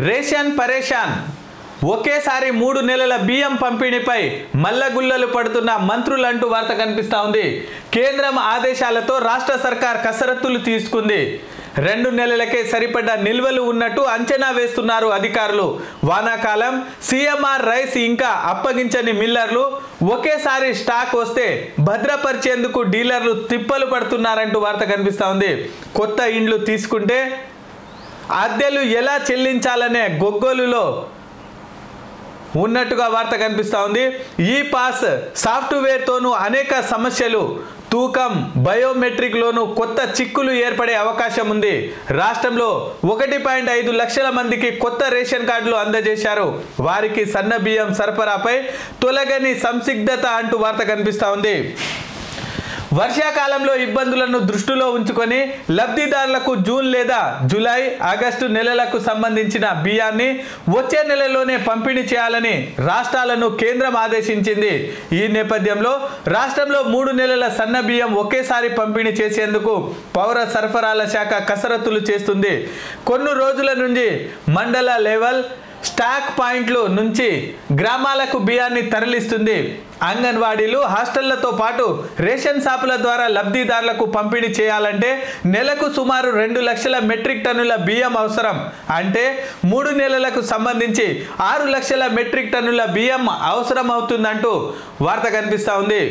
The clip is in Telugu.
రేషన్ పరేషాన్ ఒకేసారి 3 నెలల బియ్యం పంపిణీపై మల్లగుల్లలు పడుతున్న మంత్రులంటూ వార్త కనిపిస్తా ఉంది. కేంద్రం ఆదేశాలతో రాష్ట్ర సర్కార్ కసరత్తులు తీసుకుంది. 2 నెలలకే సరిపడ్డ నిల్వలు ఉన్నట్టు అంచనా వేస్తున్నారు అధికారులు. వానాకాలం సీఎంఆర్ రైస్ ఇంకా అప్పగించని మిల్లర్లు ఒకేసారి స్టాక్ వస్తే భద్రపరిచేందుకు డీలర్లు తిప్పలు పడుతున్నారంటూ వార్త కనిపిస్తా ఉంది. కొత్త ఇండ్లు తీసుకుంటే అద్దెలు ఎలా చెల్లించాలనే గొగ్గోలులో ఉన్నట్టుగా వార్త కనిపిస్తా ఉంది. ఈ పాస్ సాఫ్ట్వేర్తోనూ అనేక సమస్యలు, తూకం, బయోమెట్రిక్లోనూ కొత్త చిక్కులు ఏర్పడే అవకాశం ఉంది. రాష్ట్రంలో 1.5 లక్షల మందికి కొత్త రేషన్ కార్డులు అందజేశారు. వారికి సన్న బియ్యం సరఫరాపై తొలగని సంసిగ్ధత అంటూ వార్త కనిపిస్తా ఉంది. వర్షాకాలంలో ఇబ్బందులను దృష్టిలో ఉంచుకొని లబ్ధిదారులకు జూన్ లేదా జూలై, ఆగస్టు నెలలకు సంబంధించిన బియ్యాన్ని వచ్చే నెలలోనే పంపిణీ చేయాలని రాష్ట్రాలను కేంద్రం ఆదేశించింది. ఈ నేపథ్యంలో రాష్ట్రంలో 3 నెలల సన్న బియ్యం ఒకేసారి పంపిణీ చేసేందుకు పౌర సరఫరాల శాఖ కసరత్తులు చేస్తుంది. కొన్ని రోజుల నుంచి మండల లెవెల్ స్టాక్ పాయింట్లు నుంచి గ్రామాలకు బియ్యాన్ని తరలిస్తుంది. అంగన్వాడీలు, హాస్టళ్లతో పాటు రేషన్ షాపుల ద్వారా లబ్ధిదారులకు పంపిణీ చేయాలంటే నెలకు సుమారు 2 లక్షల మెట్రిక్ టన్నుల బియ్యం అవసరం. అంటే 3 నెలలకు సంబంధించి 6 లక్షల మెట్రిక్ టన్నుల బియ్యం అవసరం అవుతుందంటూ వార్త కనిపిస్తూ ఉంది.